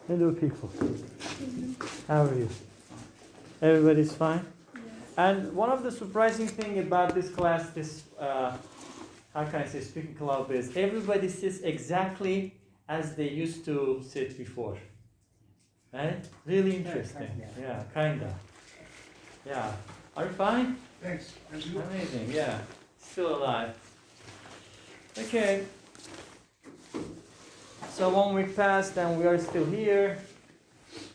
Hello, people. How are you? Everybody's fine? And one of the surprising thing about this class, this, how can I say, speaking club is everybody sits exactly as they used to sit before. Right? Really interesting. Yeah, kinda. Yeah. Are you fine? Thanks. And you? Amazing, yeah. Still alive. Okay. So 1 week passed and we are still here.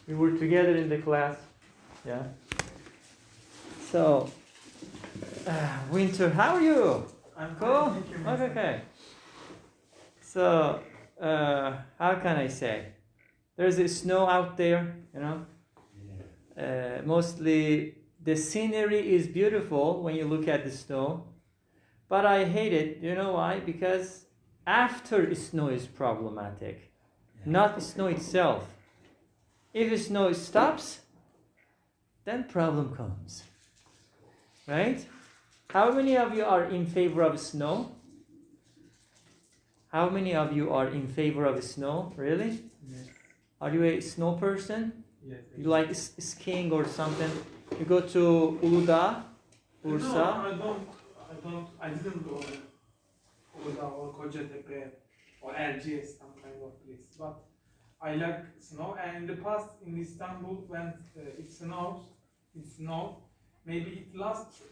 We were together in the class. Yeah. So, Winter, how are you? I'm Cool? fine, thank you, Okay, okay. So, how can I say? There's a snow out there, you know? Mostly the scenery is beautiful when you look at the snow. But I hate it. You know why? Because after snow is problematic, not snow itself. If snow stops, then problem comes. Right? How many of you are in favor of snow? How many of you are in favor of snow? Really? Yes. Are you a snow person? Yes. You like skiing or something? You go to Uludağ, Bursa? No, I didn't go to Uludağ or Kocatepe or Erciyes, some kind of place. But I like snow, and in the past in Istanbul, when it snows, maybe it lasts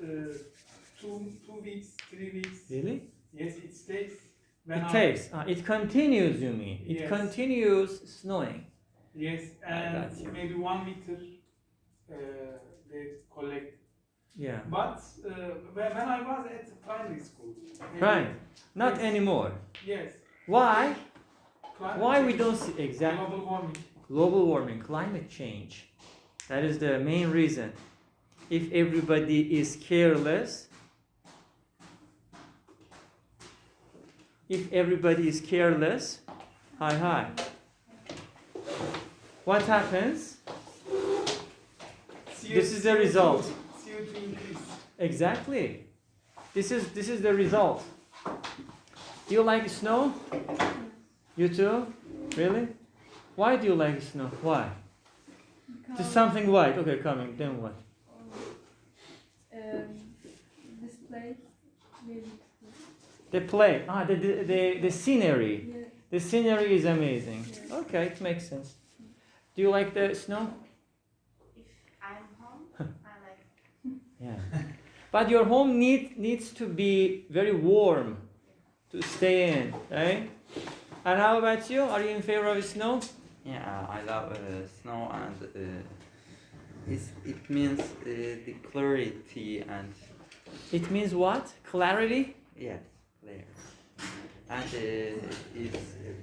2 weeks, 3 weeks. Really? Yes, it stays. It continues, you mean? It Yes. continues snowing. Yes, I and got you. maybe 1 meter they collect. Yeah. But when I was at primary school. Right. Not Yes. anymore. Yes. Why? Climate Why we change, don't see exactly global warming. global warming, climate change? That is the main reason. If everybody is careless, hi, what happens? This is the result. CO2 increase. Exactly. This is the result. Do you like snow? You too? Really? Why do you like snow? Why? Just something white. Okay, coming. Then what? Display. Music. The play. The scenery. Yeah. The scenery is amazing. Yeah. Okay, it makes sense. Do you like the snow? If I'm home, I like it. Yeah. But your home needs to be very warm to stay in, right? And how about you? Are you in favor of snow? Yeah, I love snow, and it means the clarity and It means what? Clarity? yes, clear. And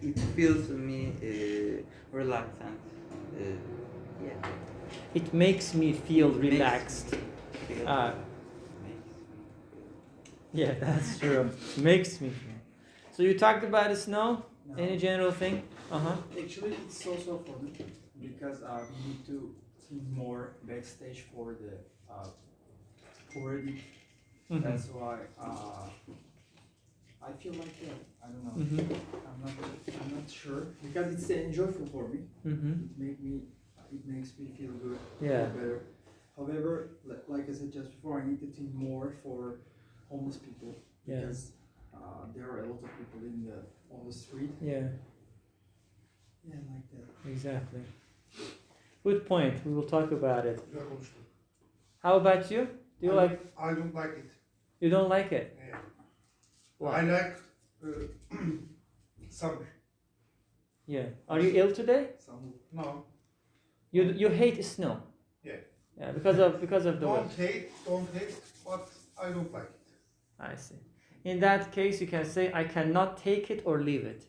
it feels me relaxed and yeah. It makes me feel relaxed. Feel- Ah, yeah, that's true. Makes me feel. So you talked about the snow? No. Any general thing? Uh-huh. Actually, it's also for me because we need to think more backstage for the already. Mhm. That's why I feel like that. I don't know. Mhm. I'm not sure because it's enjoyable for me. Mhm. It makes me feel good. Yeah. Feel better. However, like I said just before, I need to think more for homeless people Yeah. because there are a lot of people on the street. Yeah, Yeah, like that. exactly. Good point. We will talk about it. Güzel konuştun. How about you? Do you like? I don't like it. You don't like it? Yeah. Why? I like summer. Yeah. Are you ill today? No. You hate snow. Yeah. Yeah, because of the Don't weather. hate, but I don't like it. I see. In that case, you can say, I cannot take it or leave it.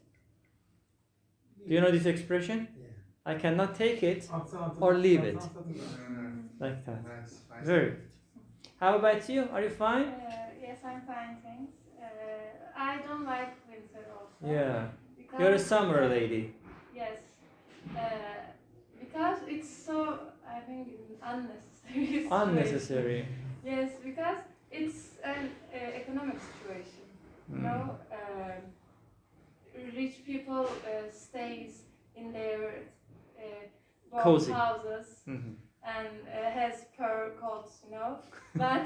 Do you know this expression? Yeah. I cannot take it Atsana, or leave it. Mm, Like that. nice. Very good. How about you? Are you fine? Yes, I'm fine, thanks. I don't like winter also. Yeah. Because, You're a summer lady. Yes. Because it's so, I think, unnecessary. Unnecessary. Yes, because it's an economic situation. You know, rich people stays in their warm Cozy. houses Mhm. and has fur coats, you know. But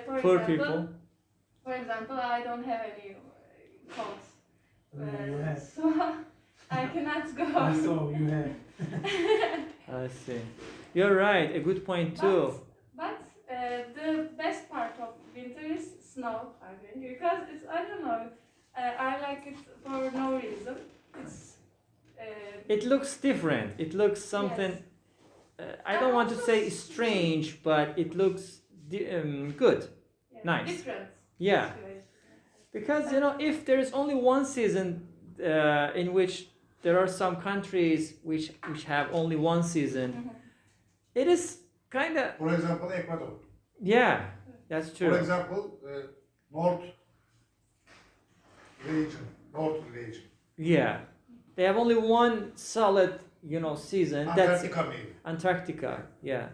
for Poor example, people. for example, I don't have any coats, You have. so I cannot go. I saw you have. I see. You're right. A good point too. But the best part of winter is snow, I think, because it's, I don't know, I like it for no reason. It's It looks different. It looks something. Yes. I don't want to say strange, but it looks good. yeah, Nice. different Yeah. situation. Because you know, if there is only one season in which there are some countries which have only one season, Mhm. it is kind of For example, Ecuador. yeah, that's For true. example, North region. Yeah, they have only one solid season. That's Antarctica maybe. Antarctica. Yeah,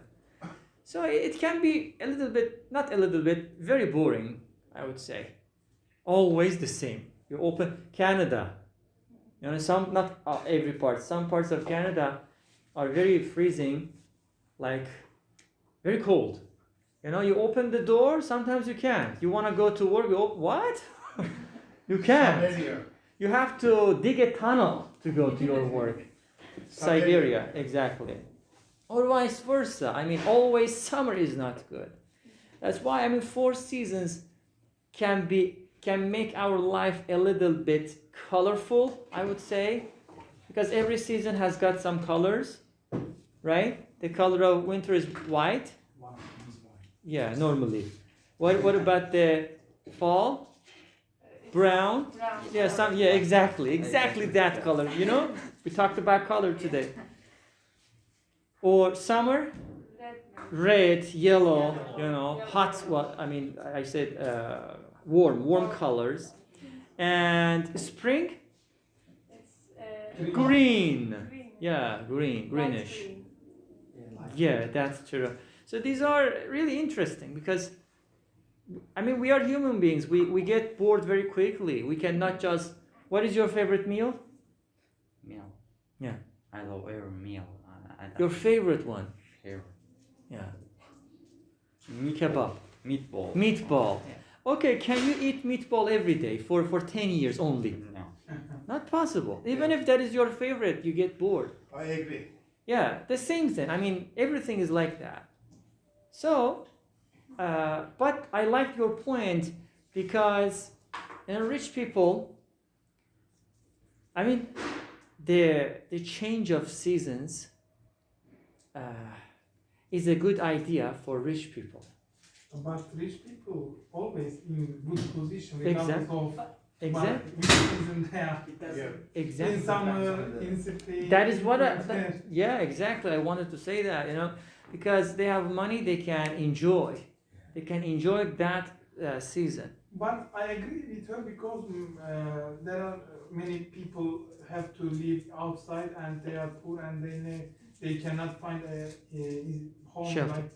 so it can be a little bit, not a little bit, very boring. I would say, always the same. You open Canada. You know, some not every part. Some parts of Canada are very freezing, like very cold. You know, you open the door. Sometimes you can't. You want to go to work. What? You can't. Siberia. You have to dig a tunnel to go to your work. Siberia, exactly. Or vice versa. I mean, always summer is not good. That's why 4 seasons can make our life a little bit colorful, I would say, because every season has got some colors, right? The color of winter is white. One is white. Yeah, normally. What about the fall? Brown. Brown. Yeah, exactly that color. You know, we talked about color today. Or summer, red, yellow. You know, hot. What I mean, I said warm colors. And spring, It's green. green. Yeah, greenish. Green. Yeah, like Yeah, that's true. So these are really interesting because, we are human beings. We get bored very quickly. We cannot just. What is your favorite meal? Meal. Yeah. I love every meal. Your favorite one? favorite. Yeah. Kebab. Meatball. Meatball. Yeah. Okay, can you eat meatball every day for 10 years only? No. Not possible. Even if that is your favorite, you get bored. I agree. Yeah, the same thing. Everything is like that. So, but I like your point because rich people, the change of seasons is a good idea for rich people. But rich people always in good position regardless of Exactly. which season they are. Yeah. Exactly. In summer, in spring. That is what winter. yeah, exactly. I wanted to say that, because they have money, they can enjoy. They can enjoy that season. But I agree with her because there are many people have to live outside and they are poor and they cannot find a home. Shelter. Like,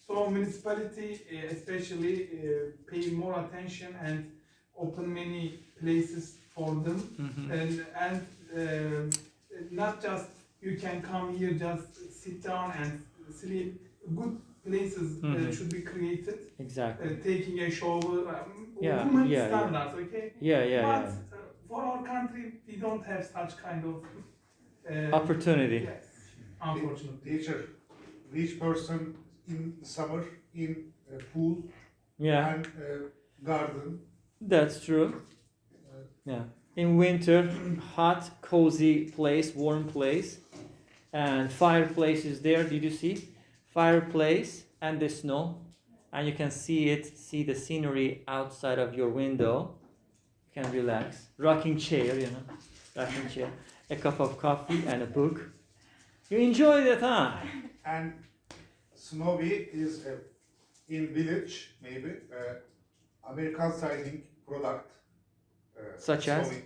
so municipality especially pay more attention and open many places for them. Mhm. And not just you can come here just sit down and sleep. Good places Mhm. should be created. Exactly. Taking a shower, Yeah, women yeah, standards, okay? Yeah. But for our country, we don't have such kind of Opportunity. yes, unfortunately. Teacher, rich person in summer in pool Yeah, and garden. that's true. Yeah. In winter, hot, cozy place, warm place, and fireplace is there. Did you see? Fireplace and the snow, and you can see the scenery outside of your window. You can relax. Rocking chair, rocking chair. A cup of coffee and a book. You enjoy the time. And snowy is in village maybe American siding product. Such as? sewing,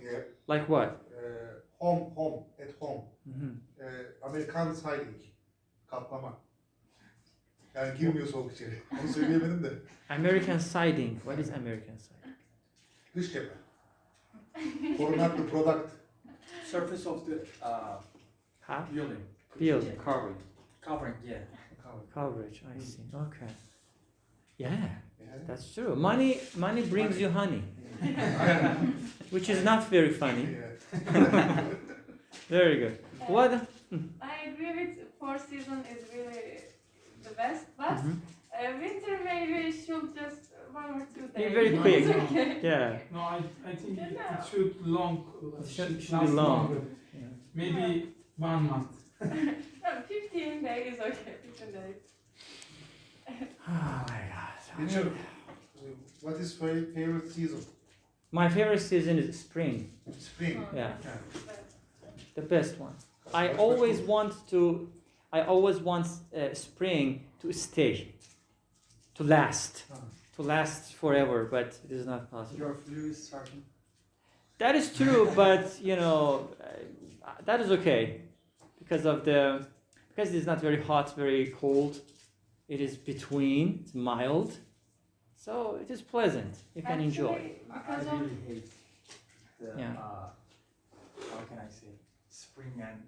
Like what? home at home. Mhm. Amerikan siding kaplama. Yani girmiyor soğuk içeri. Onu söyleyemedim de. American siding. What is American siding? Dış cephe. Korunaklı product. surface of the How? building. Build. Yeah. Covered. Covering, yeah. Coverage, I see. Okay. Yeah, Yeah. that's true. Money brings you honey, which is not very funny. Yeah. Very good. What? I agree with four season is really the best, but Mhm. winter maybe should just 1 or 2 Be days. very quick. It's okay. Yeah. No, I think it Yeah. should long. It should be last long. longer. Yeah. Maybe 1 month. No, 15 days is okay. 15 days. Oh my God. Teacher, what is favorite season? My favorite season is spring. Spring. Oh, Yeah. but- The best one. I always want spring to stay, to last forever, but it is not possible. Your flu is starting. That is true, but that is okay because it is not very hot, very cold. It is between, it's mild, so it is pleasant. You can enjoy. Actually, I because of really hate the, Yeah. how can I say, spring and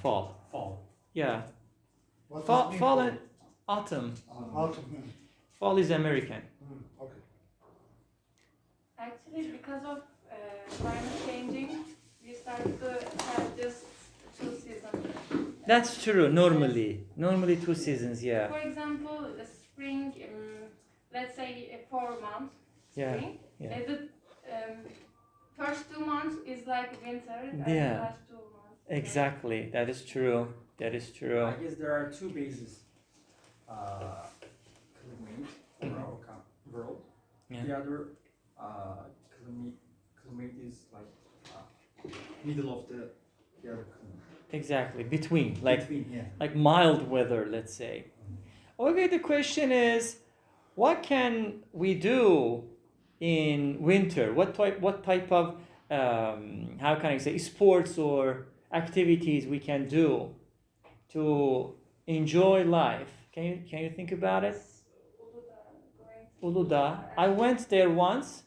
Fall. fall. Yeah, What fall, is fall spring and autumn. Autumn. Fall is American. Okay. actually because of climate changing, we start to have just 2 seasons. That's true. Normally 2 seasons. Yeah. For example, the spring, let's say 4 months Yeah, spring. yeah. The first 2 months is like winter, and Yeah. the last 2 months. Exactly. That is true. That is true. I guess there are two bases. Climate for our world. Yeah. The other climate is like middle of the other climate. Exactly. Between, like Between, yeah. like mild weather, let's say. Okay, the question is, what can we do in winter? What type of how can I say sports or activities we can do to enjoy life? Can you think about it? Uludağ. I went there once.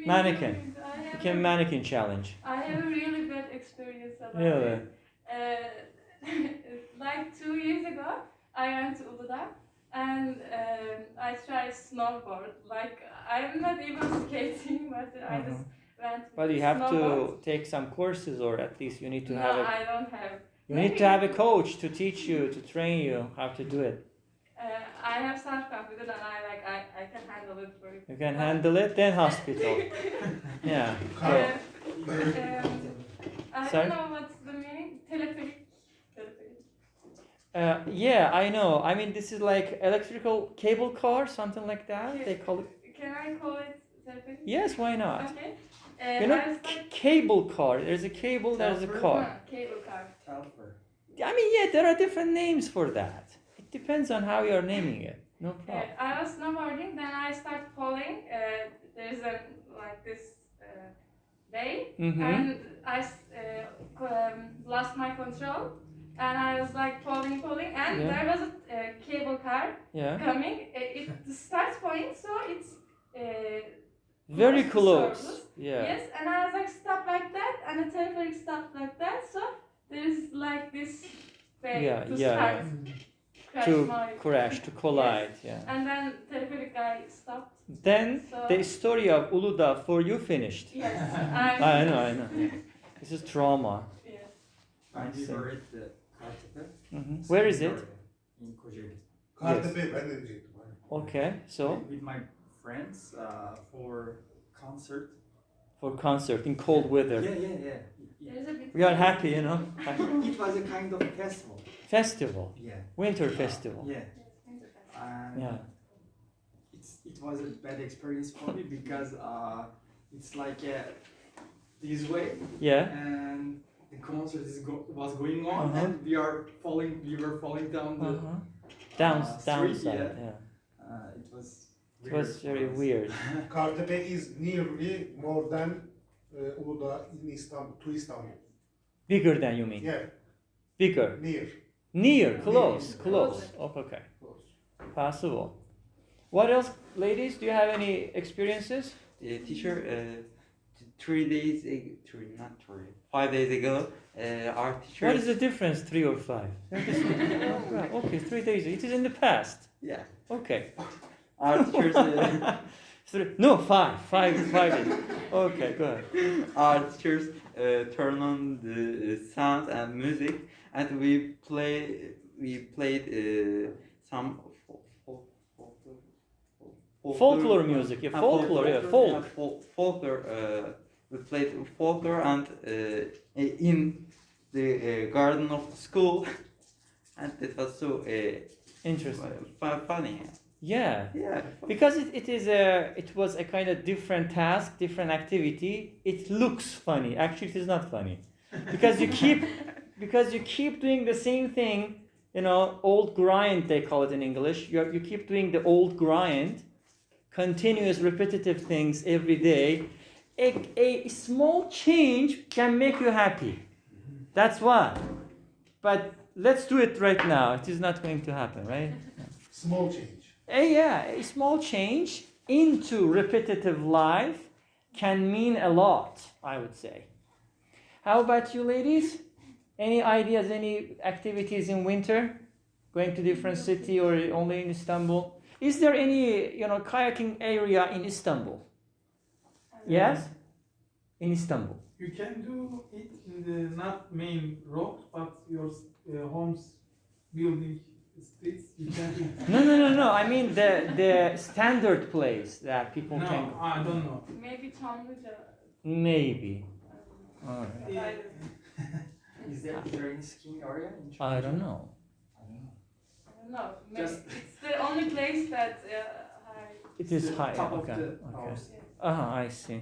Mannequin. Became mannequin challenge. I have a really bad experience about Really? it. Like 2 years ago, I went to Uludağ and I tried snowboard. Like I'm not even skating, but I just went. But you have snowboard. to take some courses, or at least you need to No, have I don't have. you need to have a coach to teach you, to train you how to do it. I have self-confidence and I can handle it very. You can handle it, then hospital. Yeah. I Sorry? don't know what's the meaning. Telephonic. Yeah, I know. I mean, this is like electrical cable car, something like that. They call it. Can I call it telephonic? Yes, why not? Okay. You know, I was like, cable car. There's a cable, there's a car. cable car. Telfer. I mean, yeah, there are different names for that. It depends on how you're naming it. No problem. I was snowboarding, then I started falling. There's this bay, Mm-hmm. and I lost my control, and I was like falling, and Yeah. there was a cable car Yeah. coming. It starts falling, so it's Very to close. surface. Yeah. Yes, and I was like stop like that, and the telephonic stopped like that. So there's like this way Yeah, to yeah, start crash To my. crash, to collide. Yeah. And then telephonic guy stopped. Then So the story of Uludağ for you finished. yes, I know. Yeah. This is trauma. Yes. And I we see. were at the Kartepe. Where is it? In Kocaeli. Kartepe ben de diyecektim. Okay, so With my friends for concert. for concert in cold weather. Yeah. There's a bit. We are happy, you know. It was a kind of festival. Festival, Yeah. winter festival. Yeah. Yes, winter festival. And Yeah. it was a bad experience for me because it's like this way Yeah. and the concert was going on and we were falling down the Downside. street, Yeah. yeah. It was It was very for us. weird. Kartepe is nearly more than Uludağ in Istanbul, to Istanbul. Bigger than you mean? Yeah, Bigger. near. Close. Close. Okay. Close. Possible. What else, ladies? Do you have any experiences? Teacher, 3 days ago, not 3, 5 days ago, our teachers. What is the difference, 3 or 5? Okay, 3 days. It is in the past. Yeah. Okay. Our teachers. No, 5 days. Okay, go ahead. Our teachers turn on the sound and music, and we played some Folklore music, yeah, folklore, yeah, folk. Folklore. We played folklore and in the garden of the school, and it was so Interesting. funny. Yeah. Yeah. Because it was a kind of different task, different activity. It looks funny. Actually, it is not funny, because you keep doing the same thing. You know, old grind they call it in English. You keep doing the old grind, continuous repetitive things every day. A small change can make you happy. That's why. But let's do it right now. It is not going to happen, right? Small change. A small change into repetitive life can mean a lot, I would say. How about you ladies? Any ideas, any activities in winter? Going to different city or only in Istanbul? Is there any, kayaking area in Istanbul? Yes? In Istanbul. You can do it in the not main road, but your home's building streets. You can do it. No. I mean the standard place that people can. No, I don't know. Maybe Çamlıca. Maybe. All right. But I Is there any skiing area in Turkey? I don't know. don't know. Maybe Just- it's the only place that It is The high. top of Okay. the Okay. house. I see.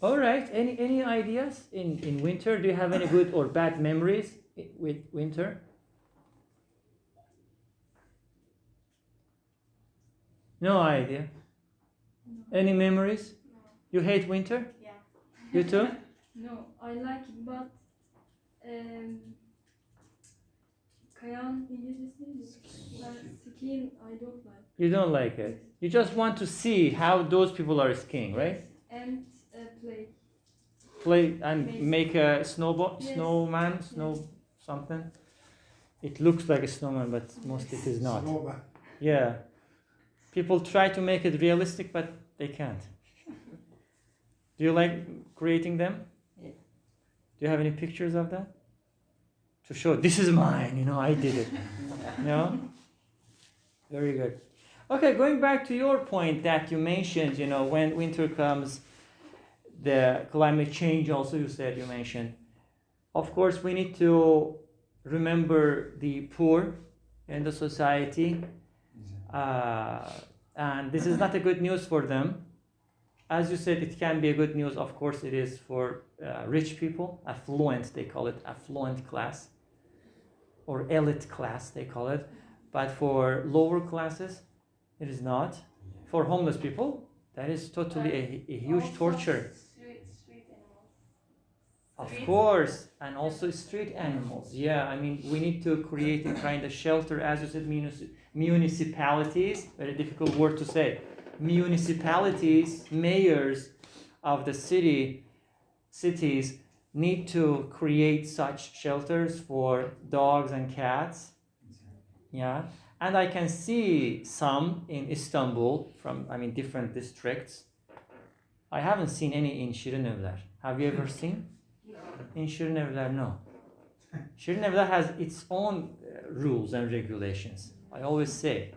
All right. Any ideas in winter? Do you have any good or bad memories with winter? No idea. No. Any memories? No. You hate winter? Yeah. You too? No, I like it, but kayan İngilizcesi neydi? Ben skiing I don't like. You don't like it. You just want to see how those people are skiing, right? And play. Play and Make- make a snowball, Yes. snowman, snow something. It looks like a snowman, but mostly it is not. Snowman. Yeah. People try to make it realistic, but they can't. Do you like creating them? Yeah. Do you have any pictures of that? To show, this is mine, I did it. No? Very good. Okay, going back to your point that you mentioned, when winter comes, the climate change also you mentioned. Of course, we need to remember the poor in the society. And this is not a good news for them. As you said, it can be a good news. Of course, it is for rich people, affluent, they call it affluent class, or elite class, they call it. But for lower classes, it is not. For homeless people, that is totally a huge also torture. Street animals. Of Street- course, and also street animals. Yeah, I mean, we need to create a kind of shelter, as you said, municipalities, very difficult word to say. Municipalities, mayors of the cities need to create such shelters for dogs and cats. Yeah, and I can see some in Istanbul from, different districts. I haven't seen any in Şirinevler. Have you ever seen? No. In Şirinevler, no. Şirinevler has its own rules and regulations. I always say.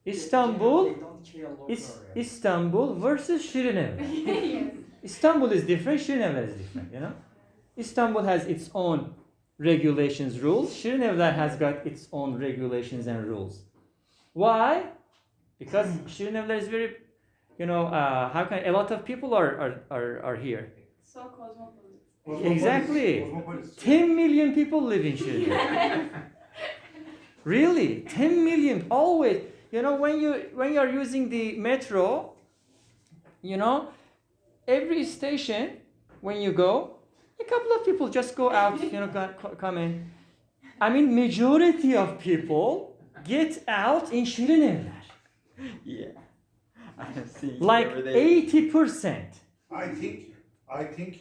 Istanbul They don't care local is area. Istanbul versus Şirinevler. Yes. Istanbul is different, Şirinevler is different, Istanbul has its own regulations, rules. Şirinevler has got its own regulations and rules. Why? Because Şirinevler is very, a lot of people are here. So cosmopolitan. Exactly. Cosmopolis. 10 million people live in Şirinevler. Really, 10 million always. When you are using the metro, every station when you go, a couple of people just go out, come in. Majority of people get out in Şirinevler. Yeah. I have seen it Like every day. 80%. I think I think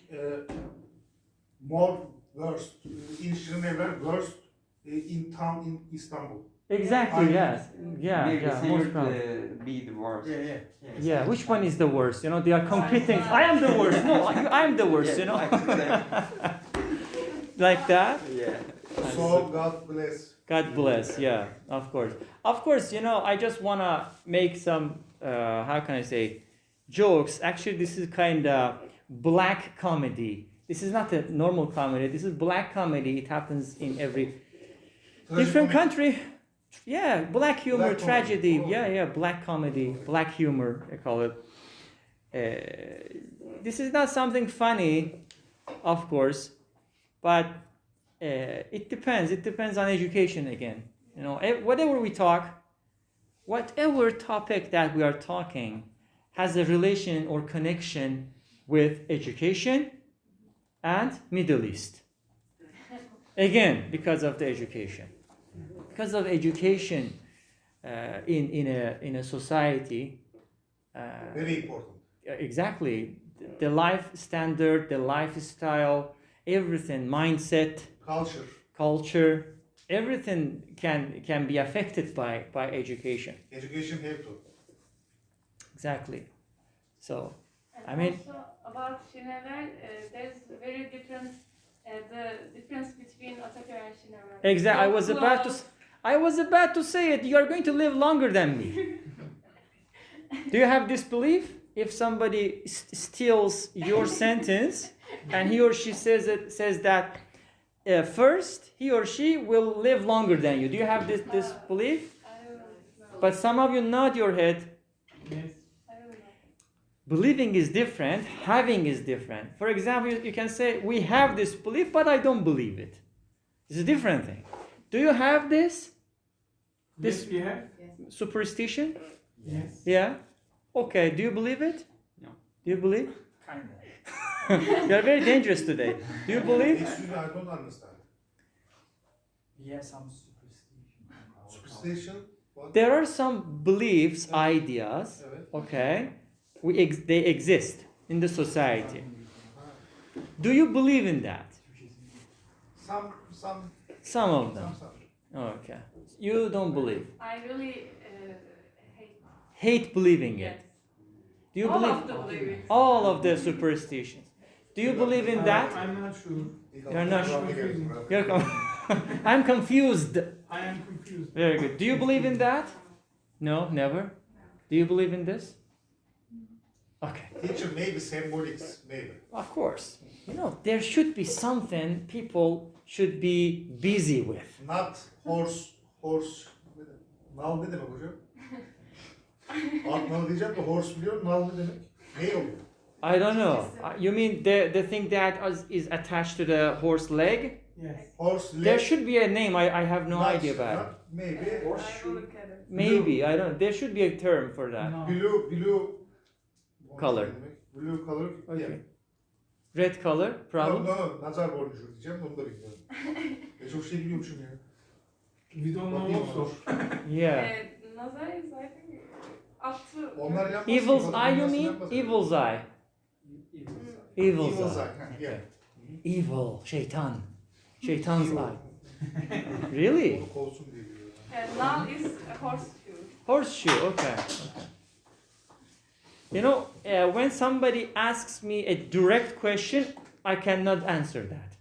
more worst in Şirinevler worst in town in Istanbul. Exactly. I- yes. Yeah. Maybe Yeah. Senor Most probably. be the worst. Yeah. Which one is the worst? You know, they are competing. I am the worst. No, I'm the worst. You know, like that. Yeah. So God bless. God bless. Yeah, of course. Of course, you know, I just want to make some, how can I say, jokes. Actually, this is kind of black comedy. This is not a normal comedy. This is black comedy. It happens in every different country. Yeah, black humor, Black comedy. tragedy. Oh. Yeah, black comedy, black humor, I call it. This is not something funny, of course, but it depends. It depends on education again. You know, whatever we talk, whatever topic that we are talking has a relation or connection with education and Middle East. Again, because of the education. Because of education in a society. Very important. Exactly. The life standard, the lifestyle, everything, mindset, culture, everything can be affected by education. Education have to. Exactly. So, And I mean- also about Şirinevler, there's very different, the difference between Ataköy and Şirinevler. exactly. Your I was about to say it. You are going to live longer than me. Do you have this belief? If somebody steals your sentence and he or she says that first he or she will live longer than you. Do you have this belief? I don't know. But some of you nod your head. Yes. I don't know. Believing is different. Having is different. For example, you can say, we have this belief, but I don't believe it. It's a different thing. Do you have this Yes, we have. superstition? Yes. Yeah? Okay, do you believe it? No. Do you believe? Kinda. You are very dangerous today. Do you believe? Excuse me, I don't understand. Yeah, some superstition. Superstition? What? There are some beliefs, ideas, Evet. okay? They exist in the society. Do you believe in that? Some, Some of them. some. Okay. You don't believe. I really hate. Hate believing it. Yes. Do you All believe of the believing. all of the superstitions? Do you believe in that? I'm not sure. You're not sure. Confusing. You're I'm confused. I am confused. Very good. Do you believe in that? No, never. Do you believe in this? Okay. Teacher, maybe symbolics, maybe. Of course. You know, there should be something people should be busy with. Not horse. Nal ne demek hocam? At nal diyeceğim de horse biliyorum, nal ne demek? Ne oluyor? I don't know. You mean the thing that is attached to the horse leg? Yes. Horse leg. There should be a name. I have no not- idea about it. not Maybe. I will look at it. Maybe I don't. There should be a term for that. No. Blue. Color. Ne demek? Blue color. Okay. Yeah. Red color, problem. No, nazar boncuğu diyeceğim, onu da bilmiyorum. Çok şey biliyormuşum ya. We don't know Bakayım also. Yeah. Nazar is, I think, up to. Onlar yapmaz. Evil's ki, eye, you yapmaz, mean? yapmaz. Evil's eye. Evil's Evil's eye. eye. Yeah. Evil, şeytan. Şeytan's eye. Really? Onu kovsun diye biliyorum. Now is a horseshoe. Horseshoe, okay. You know, when somebody asks me a direct question, I cannot answer that.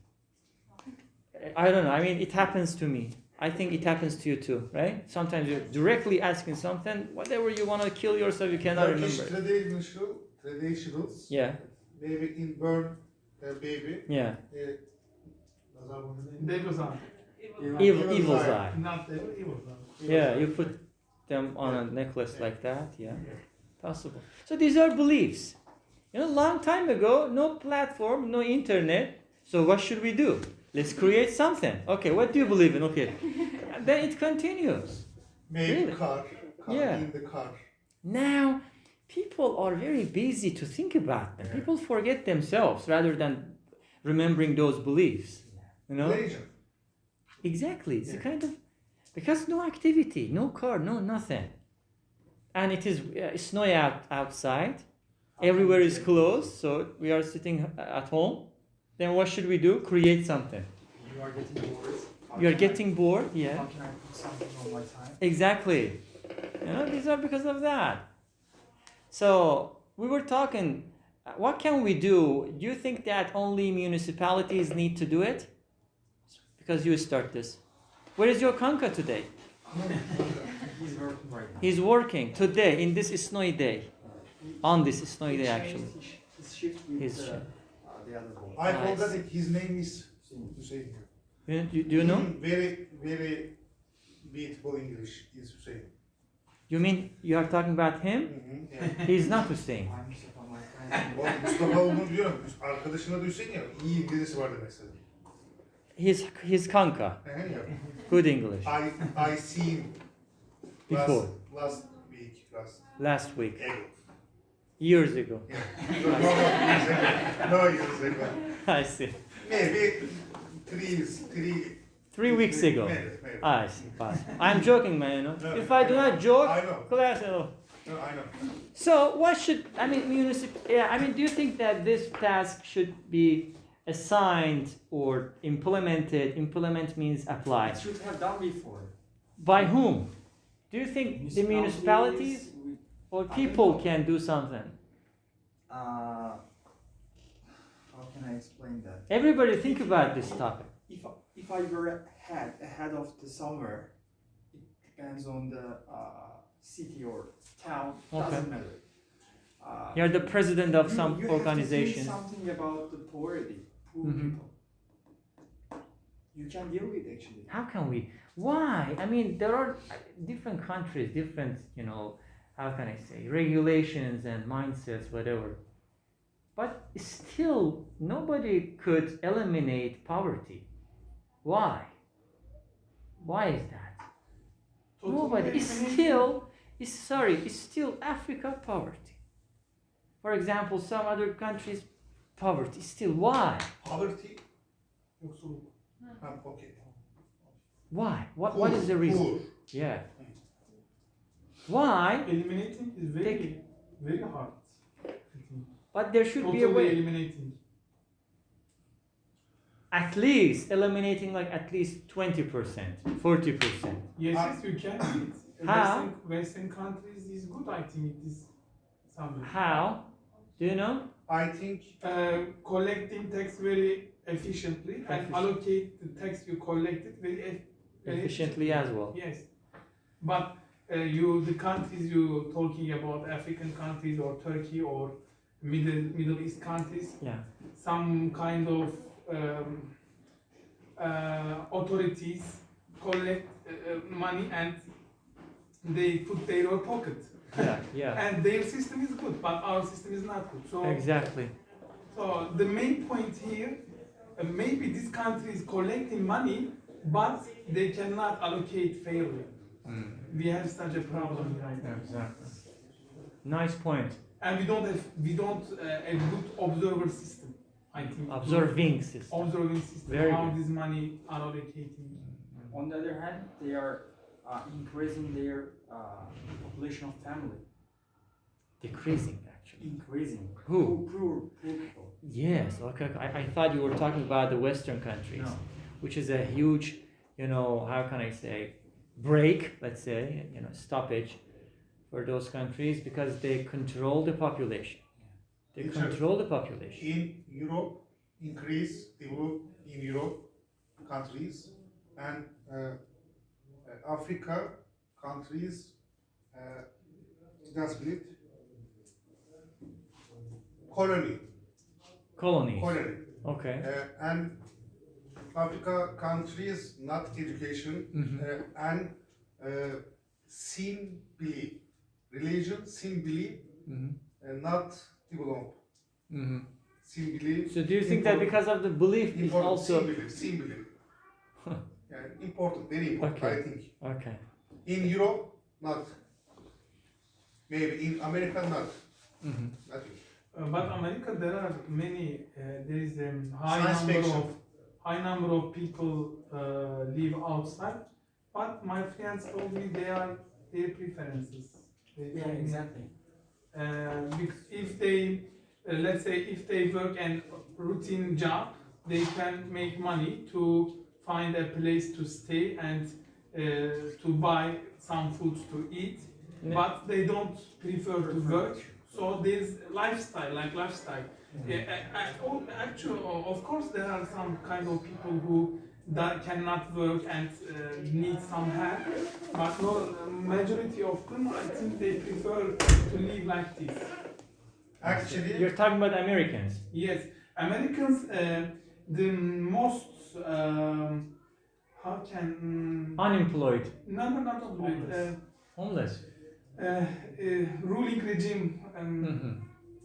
I don't know, I mean, it happens to me. I think it happens to you too, right? Sometimes you're directly asking something, whatever you want to kill yourself, you cannot Turkish remember. traditionals. Yeah, Maybe in burn baby. yeah. Nazar boncuğu. Devil's eye. Evil's eye. Not devil, evil's eye. Yeah, you put them on a necklace like that, yeah. Possible. So these are beliefs. You know, long time ago, no platform, no internet. So what should we do? Let's create something. Okay, what do you believe in? Okay. And then it continues. Maybe Really? car. Yeah. In the car. Now, people are very busy to think about them. People forget themselves rather than remembering those beliefs. You know? Pleasure. Exactly. It's a Yeah. kind of, because no activity, no car, no nothing. And it is snowy outside. Everywhere is closed, so we are sitting at home. Then what should we do? Create something. You are getting bored. You're getting bored, yeah. How can I put something on my time? Exactly. These are because of that. So we were talking, what can we do? Do you think that only municipalities need to do it? Because you start this. Where is your kanka today? He's working right now. He's working today in this snowy day. On this snowy day, actually. His shift with His the shift. other boy. I Nice. forgot it. His name is Hussein. Do you know? Very, very beautiful English is Hussein. You mean you are talking about him? Yeah. He's not Hussein. I'm Mustafa, my friend. Oğlum Mustafa olduğunu biliyorum. Arkadaşına da Hüseyin ya. İyi İngilizcesi var demek istedim. His kanka. Ya. Good English. I seen Before. last week, Last week. ago. Years ago. Yeah. No, years ago. I see. Maybe 3 weeks ago. Maybe. I see. Fine. I'm joking, man. No, If I do not joke, I know. class. No, I know. So what should do you think that this task should be assigned or implemented? Implement means apply. It should have done before. By whom? Do you think the municipalities we- or I don't people know. can do something? How can I explain that? Everybody think about this topic. If I were ahead of the summer, it depends on the city or town. Okay. Doesn't matter. You're the president of some you organization. have to think something about the poverty, poor Mhm. people. You can deal with actually. How can we? Why? I mean, there are different countries, different, how can I say, regulations and mindsets, whatever. But still, nobody could eliminate poverty. Why? Why is that? Nobody. It's still Africa poverty. For example, some other countries, poverty. Still, why? Poverty. Yoksulluk. Okay. Why? What is the reason? Poor. Yeah. Why? Eliminating is very, very hard. But there should be a Totally way. eliminating. At least eliminating like at least 20%, 40%. Yes, you can do it. How? Western countries is good, I think it is something. How? Do you know? I think Collecting tax very efficiently and Efficient. allocate the tax you collected very Efficiently as well. Yes, but the countries you talking about, African countries or Turkey or Middle East countries, Yeah. some kind of authorities collect money and they put their pocket. Yeah. Yeah. And their system is good, but our system is not good. So, Exactly. so the main point here, maybe this country is collecting money, but they cannot allocate fairly. We have such a problem right now. Exactly. Nice point. And we don't have a good observer system. I think Observing system. observing system Very how good. this money are allocating. On the other hand, they are increasing their population of family. Decreasing actually. Increasing. Who? Poor people. Yes. Okay. I thought you were talking about the Western countries, No. which is a huge, how can I say, break, let's say, stoppage for those countries because they control the population. They Richard, control the population. in Europe, develop in Europe countries and Africa countries just split colony. Colonies. Okay. And Africa countries not education Mhm. and sin belief, religion, sin belief, Mhm. not develop. Mhm. Sin belief. So do you think that because of the belief is important, also sin belief. Yeah, important, very important, Okay. I think. okay? In Europe, not. Maybe in America, not. Mhm. Nothing. But America, there are many. There is a Science fiction. high number of people live outside. But my friends told me they are their preferences. They told me, exactly. If they, let's say, if they work a routine job, they can make money to find a place to stay and to buy some foods to eat, but they don't prefer to work. So there's lifestyle. Actually, of course, there are some kind of people who that cannot work and need some help, but no, majority of them, I think they prefer to live like this. Actually, You're talking about Americans. Yes, Americans, the most how can Unemployed. no, not employed, Homeless. ruling regime,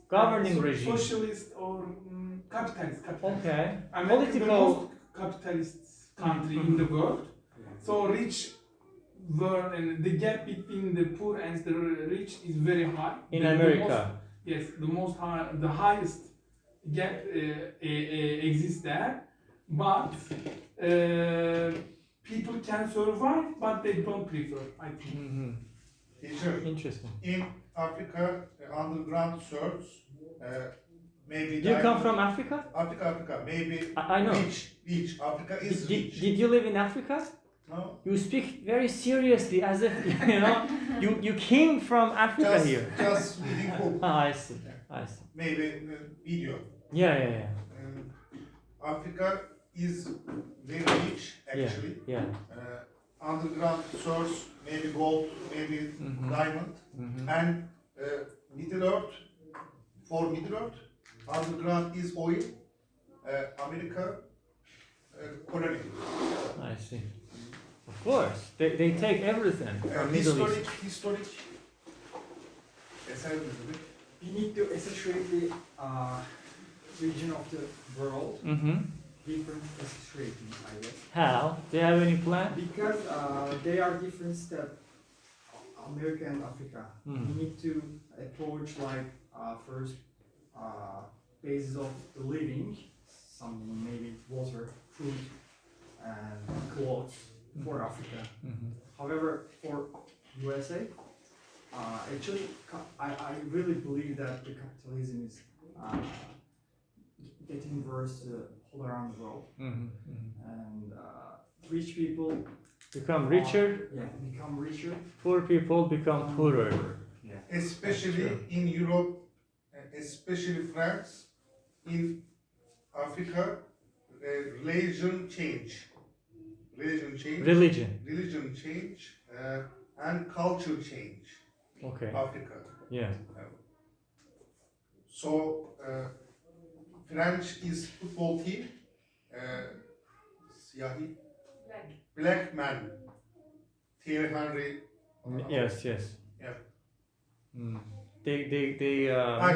Governing regime. socialist or capitalist. Okay. America is the Political. most capitalist country in the world. So rich world and the gap between the poor and the rich is very high. In The America. yes, the highest gap exists there, but people can survive, but they don't prefer, I think. teacher, Interesting. in Africa, underground search, maybe. Do you come from Africa? Africa, maybe. I know. Rich. Africa is Did, rich. did you live in Africa? No? You speak very seriously, as if you know you came from Africa Just, here. just reading book. Ah, I see. Maybe video. Yeah. Africa is very rich, actually. Yeah. Underground source, maybe gold, maybe diamond, and Middle Earth. For Middle Earth, underground is oil. America, colony. I see. Of course, they take everything from Middle East. Historic. We need to accentuate the region of the world. Different accentuating, I guess. How? Do you have any plan? Because they are different steps, America and Africa. We need to approach like first basis of the living, some maybe water, food, and clothes for Africa. However, for USA, actually, I really believe that the capitalism is getting worse all around the world, and rich people Become richer. become richer. Poor people become poorer. Especially in Europe, especially France, in Africa, religion change, and culture change. Okay. Africa. Yeah. So French is football team, siyahi, black man, Thierry Henry. Yes. Yeah. They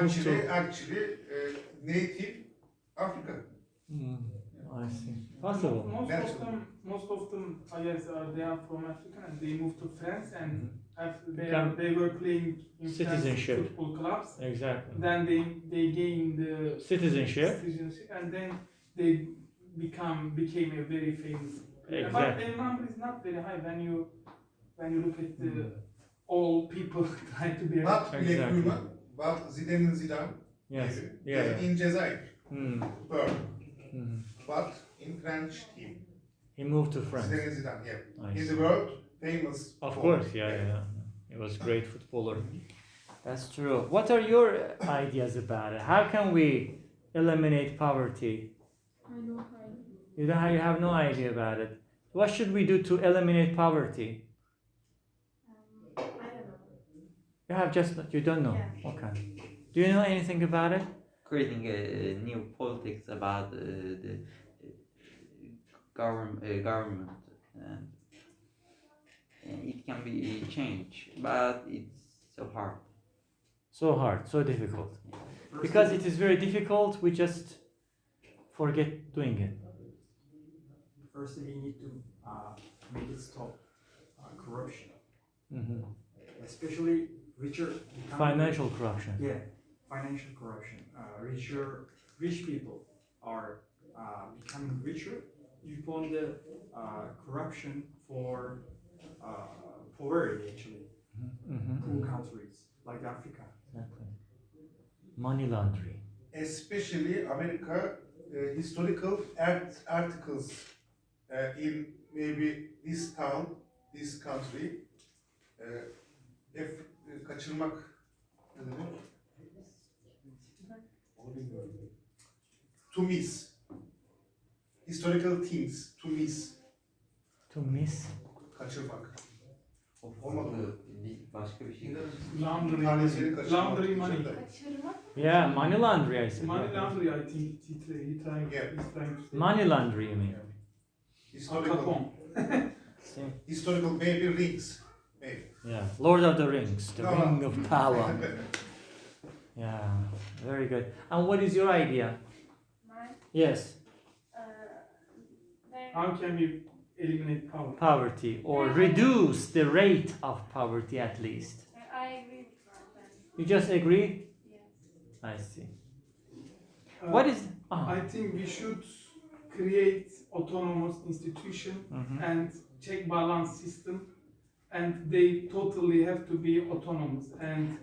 moved to. Actually, native Africa. I see. Possible. Most of them, yes, they are from Africa and they moved to France and they were playing in Citizenship. France football clubs. Exactly. Then they gained the Citizenship. and then they became a very famous. Exactly. But the number is not very high when you look at the all people trying to be. Not black Exactly. woman, but Zidane. Yes. Maybe. Yeah. In Jazair, Pearl. But in French team. He moved to France. Zidane, yeah. I In see. the world, famous. Of for- course, yeah. He was a great footballer. That's true. What are your ideas about it? How can we eliminate poverty? I don't know. You have no idea about it. What should we do to eliminate poverty? I don't know. You have you don't know. Yeah. Okay. Do you know anything about it? Creating a new politics about the government, and it can be changed, but it's so hard. So hard, so difficult. Because it is very difficult, we just forget doing it. Firstly, we need to make it stop corruption, especially richer. Financial corruption. Yeah, financial corruption. Rich people are becoming richer upon the corruption for poverty, actually. Poor countries like Africa. Exactly. Money laundering. especially America historical articles in maybe this town, this country. If kaçırmak ne demek? To miss. Historical things to miss. To miss. Kaçırmak. Olmadı. Başka bir şey. Laundry, Tanesini kaçırmak. laundry money. Kaçırmak. Yeah, money laundry, I said. Money laundry, I think he's trying Yeah. to say. Money laundry, you mean? Al Historical, Capone. See? historical maybe rings. Maybe. Yeah, Lord of the Rings, the No. Ring of Power. Yeah, very good. And what is your idea? Mine. Yes, They. How can we eliminate poverty? poverty, or reduce the rate of poverty at least. I agree with my friend. You just agree? Yes. I see. Uh, What is? I think we should create autonomous institution Mhm. and check balance system, and they totally have to be autonomous. And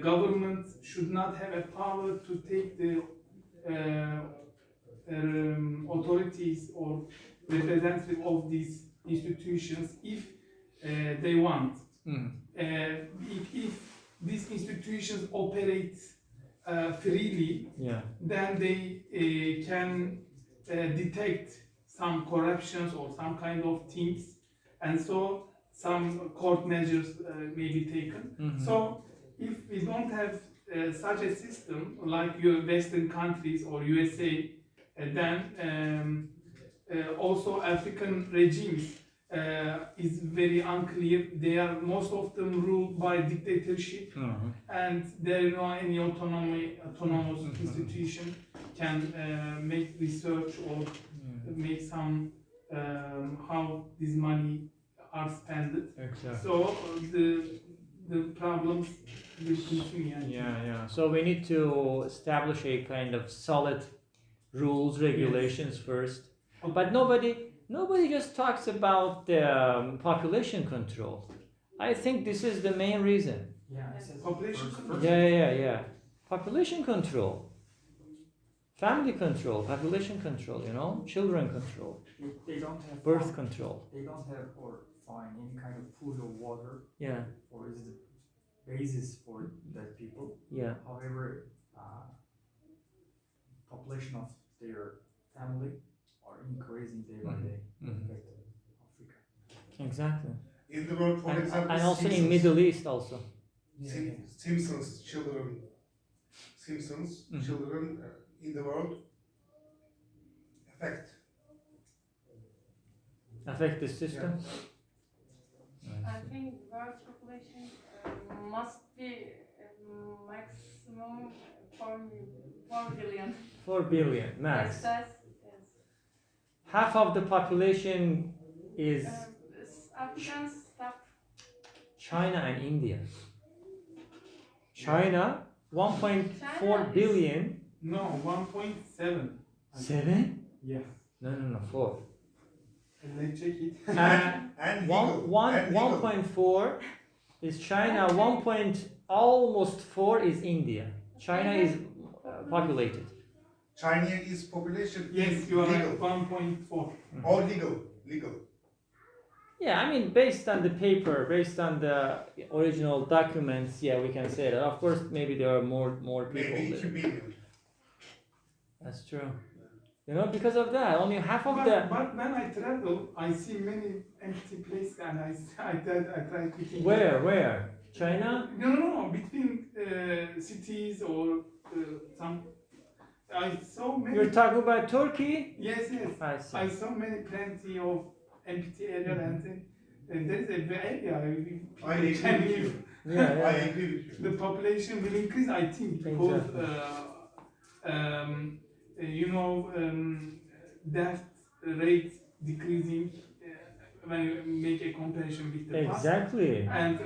government should not have a power to take the authorities or representative of these institutions if they want. Mm. If these institutions operate freely, Yeah. then they can detect some corruptions or some kind of things, and so some court measures may be taken. Mhm. So if we don't have such a system like your Western countries or USA, then also African regimes is very unclear. They are most of them ruled by dictatorship, Mhm. and there is no any autonomous institution can make research or make some how this money are spent. Exactly. So the problems will continue. I think. Yeah. So we need to establish a kind of solid rules, regulations first. But nobody just talks about the population control. I think this is the main reason. Yeah, I said Population control. Yeah. Population control. Family control, population control, children control, They don't have birth control. They don't have or find any kind of food or water, Yeah, or is the basis for that people. yeah. However, population of their family are increasing day by day. Mhm. Like Africa. Exactly. In the world, for And, example, and also in Simpsons. Middle East also. Simpsons children, Simpsons Mhm. children in the world Affect the system. I think world population must be maximum 4 billion. 4 billion Yes, max. that's yes. Half of the population is Africans stop. China and India. China, 1.4 China is- billion. No, 1.7. 7? Yes. No, 4. And they check it. and legal. 1.4 is China, almost 4 is India. China is populated. China is population Yes, you are legal. right. 1.4. Or legal. Yeah, I mean, based on the paper, based on the original documents, yeah, we can say that. Of course, maybe there are more people Maybe 2 there. billion. That's true. Because of that, only half of But the. when I travel, I see many empty places, and I try to think. Where? China? No. Between cities or some. I saw many. You're talking about Turkey? Yes. I see. I saw plenty of empty area, and there is a area I agree can with live. you. Yeah. I agree with you. The population will increase, I think, because death rate decreasing when you make a comparison with the past, Exactly. and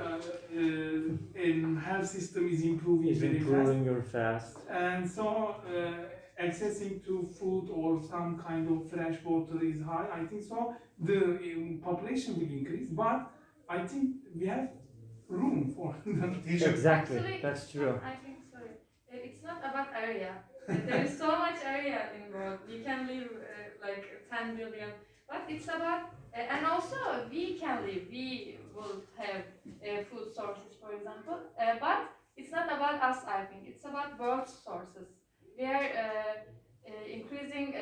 health system is improving It's very improving your fast. fast, and so accessing to food or some kind of fresh water is high. I think so. The population will increase, but I think we have room for them. Teacher, Exactly. Actually, That's true. I think sorry. It's about area. There is so much area involved. You can live like 10 billion, but it's about and also we can live. We will have food sources, for example, but it's not about us. I think it's about world sources. We are increasing.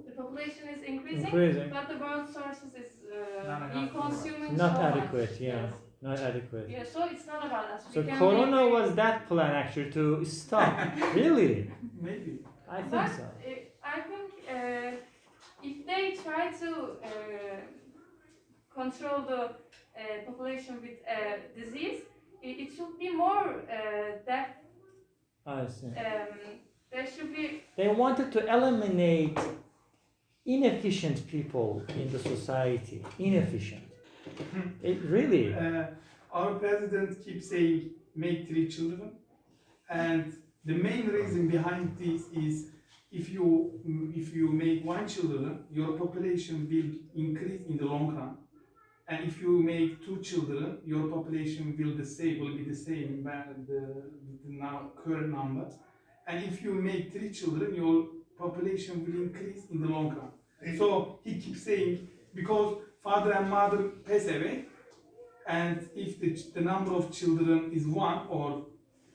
The population is increasing, but the world sources is we consuming Not so adequate, much. yeah. Yes. Not adequate. Yeah, so it's not about us. So We can Corona live was that plan actually to stop. Really? Maybe. I think But so. I think if they try to control the population with disease, it should be more death. I see. There should be. They wanted to eliminate inefficient people in the society. Inefficient. It really. Our president keeps saying make 3 children, and the main reason behind this is if you make 1 children, your population will increase in the long run, and if you make 2 children, your population will be the same than the now current number, and if you make 3 children, your population will increase in the long run. So he keeps saying because father and mother pass away, and if the number of children is 1 or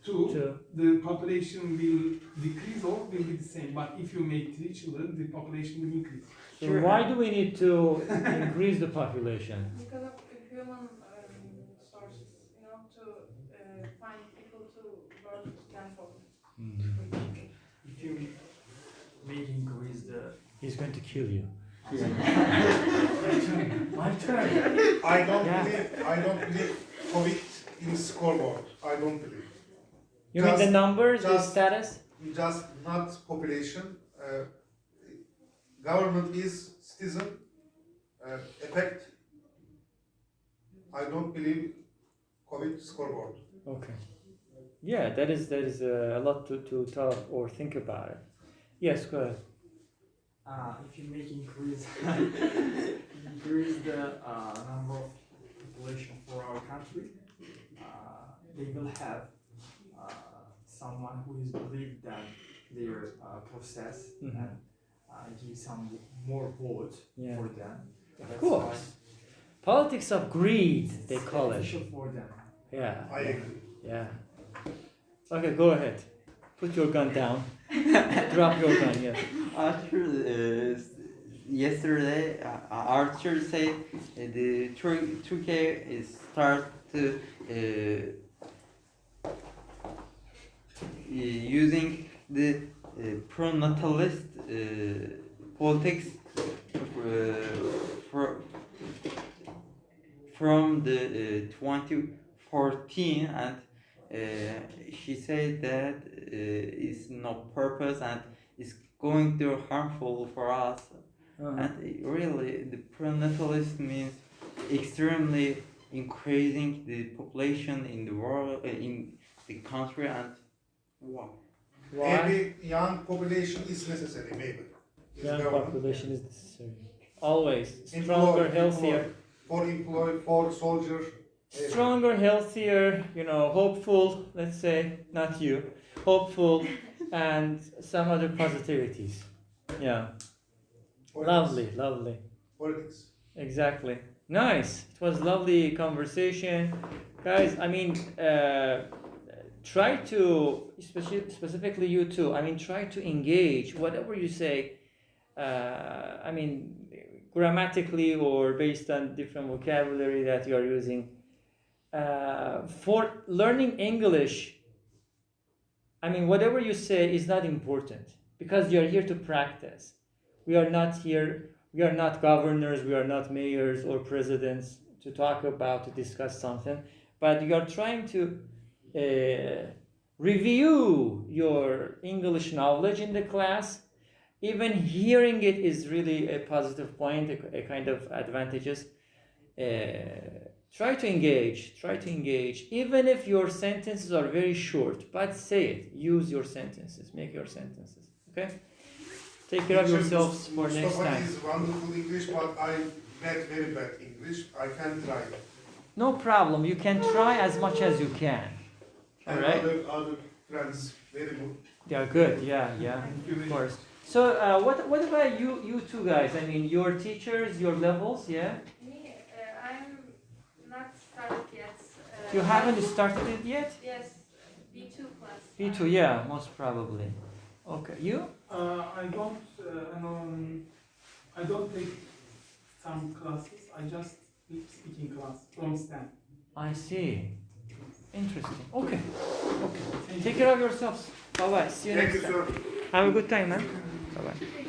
2, the population will decrease or will be the same. But if you make 3 children, the population will increase. So why do we need to increase the population? Because of human sources, to find people to work them for. If you make increase the He's going to kill you. my turn. I don't Yeah. believe COVID in scoreboard. I don't believe. You mean the numbers, the just- status? Just not population. Government is citizen effect. I don't believe COVID scoreboard. Okay. Yeah, that is a lot to talk or think about it. Yes, go ahead. If you make increase the number of population for our country, they will have someone who is believe that their process Mhm. and give some more vote Yeah. for them. Of That's course. Politics of greed, why they it's call it. beneficial for them. Yeah. I agree. Yeah. Okay, go ahead. Put your gun down. Drop your gun, yes. Actually, yesterday, our church said the Turkey is start to using the pronatalist politics from the 2014, and she said that it's no purpose and it's going to harmful for us. And really, the pronatalist means extremely increasing the population in the world, in the country, and wow. Why? Maybe young population is necessary. Maybe. It's Young government. population is necessary. Always. Employ- Stronger, healthier. For employee, for soldier. Stronger, healthier, hopeful, let's say, not you, hopeful, and some other positivities. Yeah. Politics. Lovely. Politics. Exactly. Nice. It was lovely conversation. Guys, try to, specifically you too, try to engage whatever you say, grammatically or based on different vocabulary that you are using. For learning English, whatever you say is not important because you are here to practice. We are not governors, we are not mayors or presidents to discuss something, but you are trying to review your English knowledge in the class. Even hearing it is really a positive point, a kind of advantages. Try to engage, even if your sentences are very short, but say it, use your sentences, make your sentences, okay? Take care of yourselves for next Mustafa time. is wonderful English, but I read very bad English. I can try. No problem, you can try as much as you can, all And right? other friends, very good. They are good. Yeah, yeah, Thank you of very course. So, what about you two guys? I mean, your teachers, your levels, yeah. Me, I'm not started yet. You haven't started it yet. Yes, B2 class. B2, yeah, most probably. Okay, you? I don't take some classes. I just take speaking class from STEM. I see. Interesting. Okay. Okay. Take care of yourselves. Bye bye. See you Thank next you, time. sir. Have a good time, man. Bye bye.